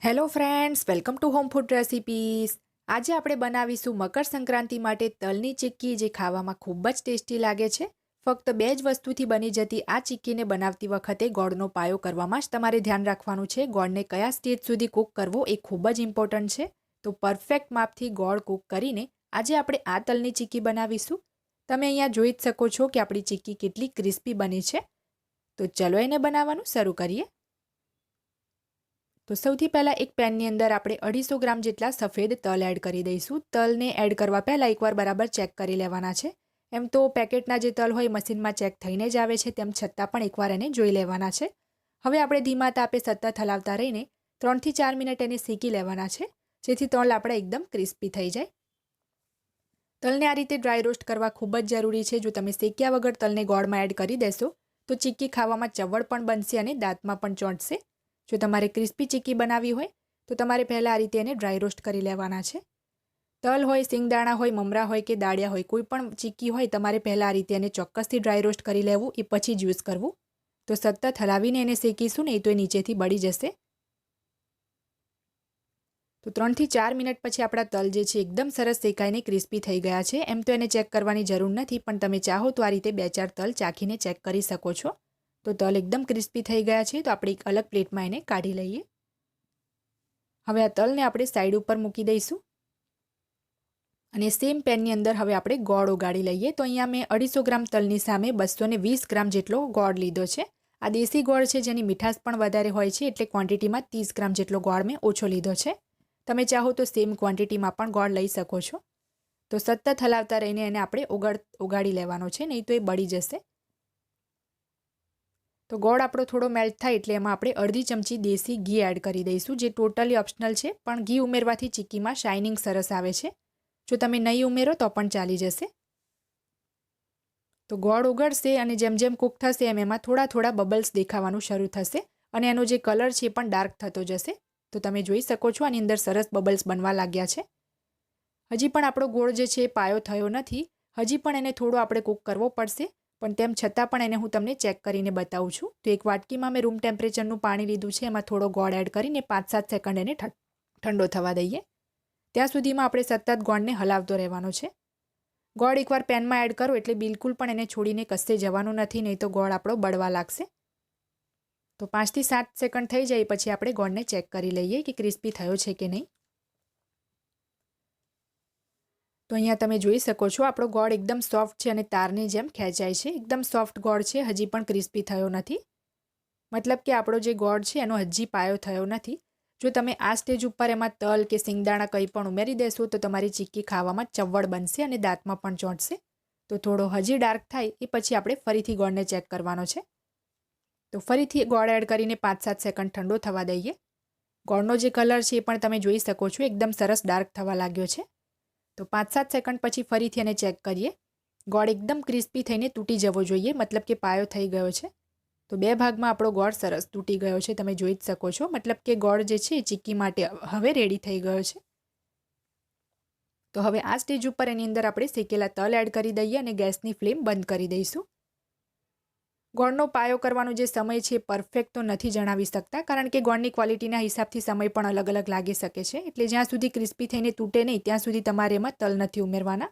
Hello friends, welcome to home food recipes. આજે આપણે બનાવીશું મકર સંક્રાંતિ માટે તલની ચિક્કી, જે ખાવામાં ખૂબ જ ટેસ્ટી લાગે છે. ફક્ત 2 જ વસ્તુથી બની જતી આ ચિક્કીને બનાવતી વખતે ગોળનો પાયો કરવામાં જ તમારે ધ્યાન રાખવાનું છે. ગોળને કયા સ્ટેજ સુધી કૂક કરવો એ ખૂબ જ ઇમ્પોર્ટન્ટ છે. તો પરફેક્ટ માપથી ગોળ કૂક કરીને આજે આપણે આ તલની ચિક્કી બનાવીશું. તમે અહીંયા જોઈ જ શકો છો કે આપણી ચિક્કી કેટલી ક્રિસ્પી બની છે. તો ચલો એને બનાવવાનું શરૂ કરીએ. તો સૌથી પહેલાં એક પેનની અંદર આપણે 250 ગ્રામ જેટલા સફેદ તલ એડ કરી દઈશું. તલને એડ કરવા પહેલાં એકવાર બરાબર ચેક કરી લેવાના છે. એમ તો પેકેટના જે તલ હોય મશીનમાં ચેક થઈને જ આવે છે, તેમ છતાં પણ એકવાર એને જોઈ લેવાના છે. હવે આપણે ધીમા તાપે સતત હલાવતા રહીને 3 થી 4 મિનિટ એને શેકી લેવાના છે, જેથી તલ આપણે એકદમ ક્રિસ્પી થઈ જાય. તલને આ રીતે ડ્રાય રોસ્ટ કરવા ખૂબ જ જરૂરી છે. જો તમે શેક્યા વગર તલને ગોળમાં એડ કરી દેશો તો ચિક્કી ખાવામાં ચવડ પણ બનશે અને દાંતમાં પણ ચોંટશે. જો તમારે ક્રિસ્પી ચિક્કી બનાવવી હોય તો તમારે પહેલાં આ રીતે એને ડ્રાય રોસ્ટ કરી લેવાના છે. તલ હોય, સિંગદાણા હોય, મમરા હોય કે દાળિયા હોય, કોઈ પણ ચિક્કી હોય, તમારે પહેલાં આ રીતે એને ચોક્કસથી ડ્રાય રોસ્ટ કરી લેવું, એ પછી જ યુઝ કરવું. તો સતત હલાવીને એને શેકીશું નહીં તો એ નીચેથી બળી જશે. તો 3 થી 4 મિનિટ પછી આપણા તલ જે છે એકદમ સરસ શેકાઈને ક્રિસ્પી થઈ ગયા છે. એમ તો એને ચેક કરવાની જરૂર નથી, પણ તમે ચાહો તો આ રીતે 2-4 તલ ચાખીને ચેક કરી શકો છો. તો તલ એકદમ ક્રિસ્પી થઈ ગયા છે. તો આપણે એક અલગ પ્લેટમાં એને કાઢી લઈએ. હવે આ તલને આપણે સાઈડ ઉપર મૂકી દઈશું અને સેમ પેનની અંદર હવે આપણે ગોળ ઓગાળી લઈએ. તો અહીંયા મેં 250 ગ્રામ તલની સામે 220 ગ્રામ જેટલો ગોળ લીધો છે. આ દેશી ગોળ છે, જેની મીઠાશ પણ વધારે હોય છે, એટલે ક્વોન્ટિટીમાં 30 ગ્રામ જેટલો ગોળ મેં ઓછો લીધો છે. તમે ચાહો તો સેમ ક્વોન્ટિટીમાં પણ ગોળ લઈ શકો છો. તો સતત હલાવતા રહીને એને આપણે ઓગાળી લેવાનો છે, નહીં તો એ બળી જશે. તો ગોળ આપણો થોડો મેલ્ટ થાય એટલે એમાં આપણે અડધી ચમચી દેશી ઘી એડ કરી દઈશું, જે ટોટલી ઓપ્શનલ છે, પણ ઘી ઉમેરવાથી ચિક્કીમાં શાઇનિંગ સરસ આવે છે. જો તમે નહીં ઉમેરો તો પણ ચાલી જશે. તો ગોળ ઓગળશે અને જેમ જેમ કૂક થશે એમાં થોડા થોડા બબલ્સ દેખાવાનું શરૂ થશે અને એનો જે કલર છે એ પણ ડાર્ક થતો જશે. તો તમે જોઈ શકો છો આની અંદર સરસ બબલ્સ બનવા લાગ્યા છે. હજી પણ આપણો ગોળ જે છે એ પાયો થયો નથી. હજી પણ એને થોડો આપણે કૂક કરવો પડશે, પણ તેમ છતાં પણ એને હું તમને ચેક કરીને બતાવું છું. તો એક વાટકીમાં મેં રૂમ ટેમ્પરેચરનું પાણી લીધું છે, એમાં થોડો ગોળ એડ કરીને 5-7 સેકન્ડ એને ઠંડો થવા દઈએ. ત્યાં સુધીમાં આપણે સતત ગોળને હલાવતો રહેવાનો છે. ગોળ એકવાર પેનમાં એડ કરો એટલે બિલકુલ પણ એને છોડીને કશે જવાનું નથી, નહીં તો ગોળ આપણો બળવા લાગશે. તો 5 થી 7 સેકન્ડ થઈ જાય પછી આપણે ગોળને ચેક કરી લઈએ કે ક્રિસ્પી થયો છે કે નહીં. તો અહીંયા તમે જોઈ શકો છો આપણો ગોળ એકદમ સોફ્ટ છે અને તારની જેમ ખેંચાય છે. એકદમ સોફ્ટ ગોળ છે, હજી પણ ક્રિસ્પી થયો નથી. મતલબ કે આપણો જે ગોળ છે એનો હજી પાયો થયો નથી. જો તમે આ સ્ટેજ ઉપર એમાં તલ કે સિંગદાણા કંઈ પણ ઉમેરી દેશો તો તમારી ચિક્કી ખાવામાં ચવડ બનશે અને દાંતમાં પણ ચોંટશે. તો થોડો હજી ડાર્ક થાય એ પછી આપણે ફરીથી ગોળને ચેક કરવાનો છે. તો ફરીથી ગોળ એડ કરીને 5-7 સેકન્ડ ઠંડો થવા દઈએ. ગોળનો જે કલર છે એ પણ તમે જોઈ શકો છો, એકદમ સરસ ડાર્ક થવા લાગ્યો છે. તો 5-7 સેકન્ડ પછી ફરીથી એને ચેક કરીએ. ગોળ એકદમ ક્રિસ્પી થઈને તૂટી જવો જોઈએ, મતલબ કે પાયો થઈ ગયો છે. તો 2 ભાગમાં આપણો ગોળ સરસ તૂટી ગયો છે, તમે જોઈ જ શકો છો. મતલબ કે ગોળ જે છે એ ચિક્કી માટે હવે રેડી થઈ ગયો છે. તો હવે આ સ્ટેજ ઉપર એની અંદર આપણે શેકેલા તલ એડ કરી દઈએ અને ગેસની ફ્લેમ બંધ કરી દઈશું. ગોળનો પાયો કરવાનો જે સમય છે એ પરફેક્ટ તો નથી જણાવી શકતા, કારણ કે ગોળની ક્વોલિટીના હિસાબથી સમય પણ અલગ અલગ લાગી શકે છે. એટલે જ્યાં સુધી ક્રિસ્પી થઈને તૂટે નહીં ત્યાં સુધી તમારે એમાં તલ નથી ઉમેરવાના.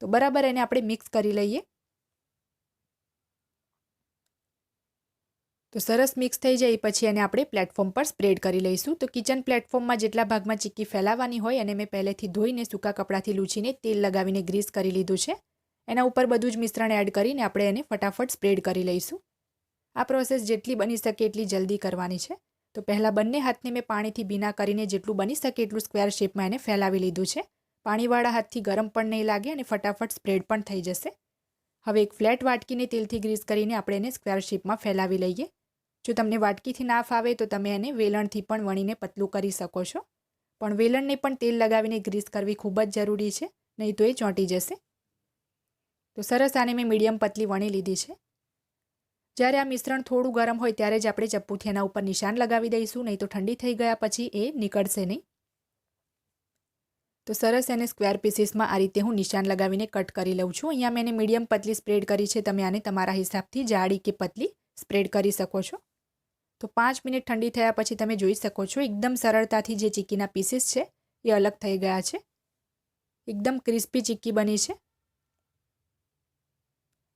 તો બરાબર એને આપણે મિક્સ કરી લઈએ. તો સરસ મિક્સ થઈ જાય પછી એને આપણે પ્લેટફોર્મ પર સ્પ્રેડ કરી લઈશું. તો કિચન પ્લેટફોર્મમાં જેટલા ભાગમાં ચિક્કી ફેલાવવાની હોય એને મેં પહેલેથી ધોઈને સૂકા કપડાથી લૂછીને તેલ લગાવીને ગ્રીસ કરી લીધું છે. એના ઉપર બધું જ મિશ્રણ એડ કરીને આપણે એને ફટાફટ સ્પ્રેડ કરી લઈશું. આ પ્રોસેસ જેટલી બની શકે એટલી જલ્દી કરવાની છે. તો પહેલાં બંને હાથને મેં પાણીથી ભીના કરીને જેટલું બની શકે એટલું સ્ક્વેર શેપમાં એને ફેલાવી લીધું છે. પાણીવાળા હાથથી ગરમ પણ નહીં લાગે અને ફટાફટ સ્પ્રેડ પણ થઈ જશે. હવે એક ફ્લેટ વાટકીને તેલથી ગ્રીસ કરીને આપણે એને સ્ક્વેર શેપમાં ફેલાવી લઈએ. જો તમને વાટકીથી ના ફાવે તો તમે એને વેલણથી પણ વણીને પતલું કરી શકો છો. પણ વેલણને પણ તેલ લગાવીને ગ્રીસ કરવી ખૂબ જ જરૂરી છે, નહીં તો એ ચોંટી જશે. તો સરસ આને મેં મીડિયમ પતલી વણી લીધી છે. જ્યારે આ મિશ્રણ થોડું ગરમ હોય ત્યારે જ આપણે ચપ્પુથી એના ઉપર નિશાન લગાવી દઈશું, નહીં તો ઠંડી થઈ ગયા પછી એ નીકળશે નહીં. તો સરસ એને સ્ક્વેર પીસીસમાં આ રીતે હું નિશાન લગાવીને કટ કરી લઉં છું. અહીંયા મેં એને મીડિયમ પતલી સ્પ્રેડ કરી છે. તમે આને તમારા હિસાબથી જાડી કે પતલી સ્પ્રેડ કરી શકો છો. તો 5 મિનિટ ઠંડી થયા પછી તમે જોઈ શકો છો એકદમ સરળતાથી જે ચીક્કીના પીસીસ છે એ અલગ થઈ ગયા છે. એકદમ ક્રિસ્પી ચીક્કી બની છે.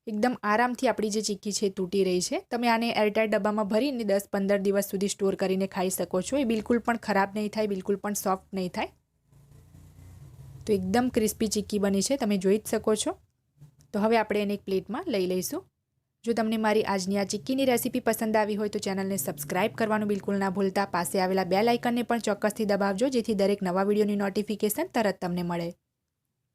એકદમ આરામથી આપણી જે ચીક્કી છે એ તૂટી રહી છે. તમે આને એરટાઇટ ડબ્બામાં ભરીને 10-15 દિવસ સુધી સ્ટોર કરીને ખાઈ શકો છો. એ બિલકુલ પણ ખરાબ નહીં થાય, બિલકુલ પણ સોફ્ટ નહીં થાય. તો એકદમ ક્રિસ્પી ચીક્કી બની છે, તમે જોઈ જ શકો છો. તો હવે આપણે એને એક પ્લેટમાં લઈ લઈશું. જો તમને મારી આજની આ ચીક્કીની રેસીપી પસંદ આવી હોય તો ચેનલને સબસ્ક્રાઇબ કરવાનું બિલકુલ ના ભૂલતા. પાસે આવેલા બેલ આઇકનને પણ ચોક્કસથી દબાવજો જેથી દરેક નવા વિડીયોની નોટિફિકેશન તરત તમને મળે.